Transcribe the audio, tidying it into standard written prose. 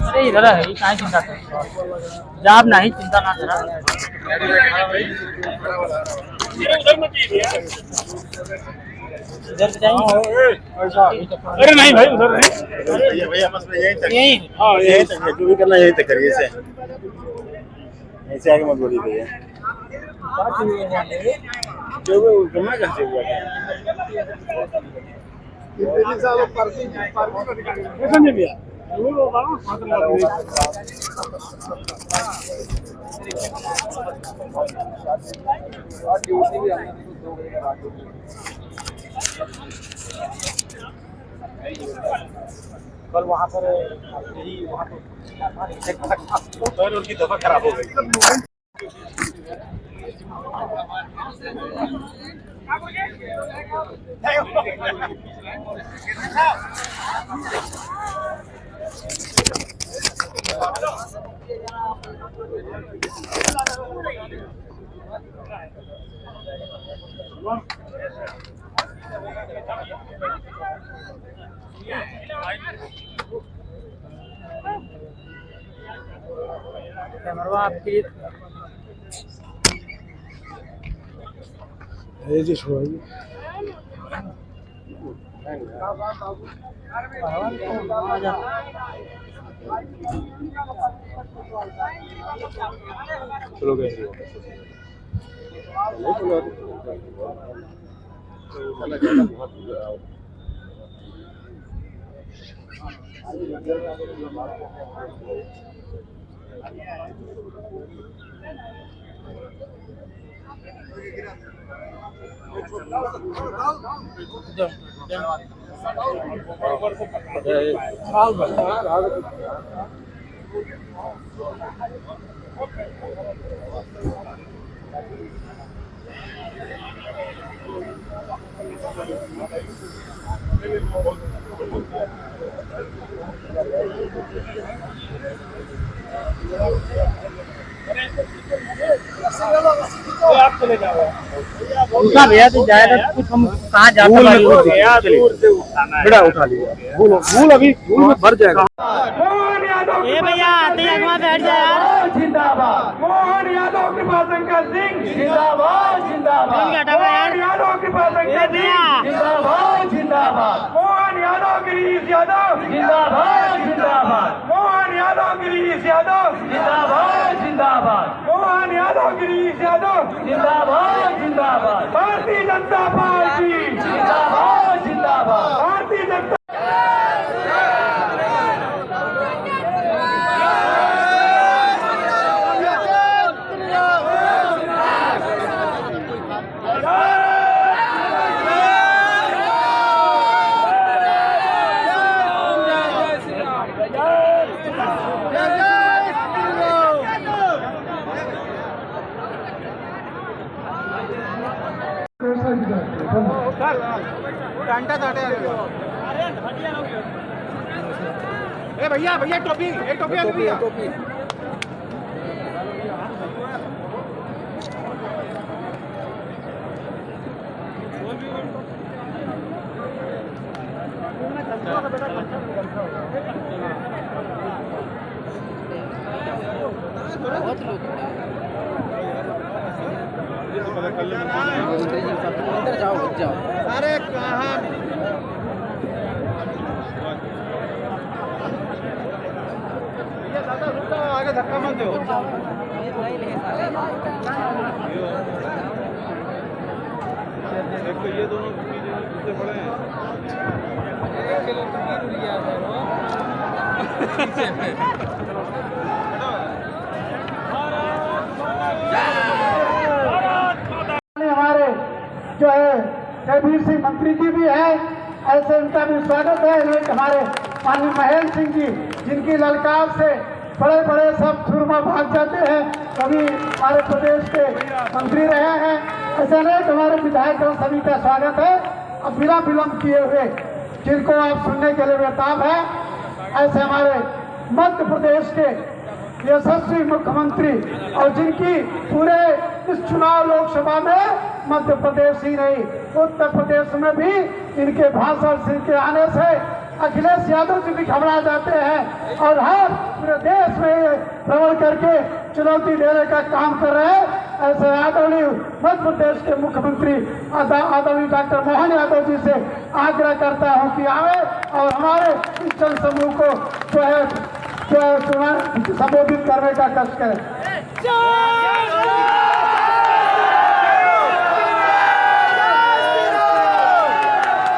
अरे इधर है, काय चिंता कर, जाब नहीं चिंता ना करा। इधर चाहिए। अरे नहीं भाई, उधर नहीं भैया, बस यहीं तक, यहीं, हाँ यहीं तक, जो भी करना यहीं तक करिए, ऐसे आगे मत बोलिए भैया। जो भी घूमना कैसे हुआ है भैया, कल वहाँ पर यही वहाँ पर उनकी दफा खराब हो गई। कैमरा आपकी जी छोड़िए। चलो गए आप चले जाओ दूसरा भैया, तो जाएगा कुछ हम कहाँ जाते हैं, दूर से उठाना है, बड़ा उठा लिया भूल अभी भूल में भर जाएगा। ये भैया आते अगवा बैठ जाए यार। जिंदाबाद मोहन यादव कृपा शंकर सिंह, जिंदाबाद जिंदाबाद मोहन यादव कृपा शंकर सिंह, जिंदाबाद जिंदाबाद मोहन यादव गिरीश यादव, जिंदाबाद जिंदाबाद मोहन यादव गिरीश यादव, जिंदाबाद जिंदाबाद मोहन यादव गिरीश यादव, जिंदाबाद जिंदाबाद भारतीय जनता पार्टी, जिंदाबाद जिंदाबाद भारतीय जनता। भैया भैया टोपी, एक टोपी आ भैया, टोपी जाओ। अरे कहाँ आगे धक्का मत दो। देखो ये दोनों दूसरे बड़े हैं। हमारे जो है जयवीर सिंह मंत्री जी भी है, ऐसे उनका भी स्वागत है। एक हमारे माननीय महेंद्र सिंह जी, जिनकी ललकार से बड़े बड़े सब सुरमा भाग जाते हैं, कभी हमारे प्रदेश के मंत्री रहे हैं। ऐसे अनेक हमारे विधायकों सभी का स्वागत है। अब बिना विलंब किए हुए जिनको आप सुनने के लिए बेताब है, ऐसे हमारे मध्य प्रदेश के यशस्वी मुख्यमंत्री और जिनकी पूरे इस चुनाव लोकसभा में मध्य प्रदेश ही नहीं उत्तर प्रदेश में भी इनके भाषण इनके आने से अखिलेश यादव जी भी घबरा जाते हैं और हर पूरे देश में भ्रमण करके चुनौती देने का काम कर रहे हैं। ऐसे आदरणीय मध्य प्रदेश के मुख्यमंत्री आदरणीय डॉक्टर मोहन यादव जी से आग्रह करता हूं कि आवे और हमारे इस जनसमूह को जो है संबोधित करने का कष्ट करें।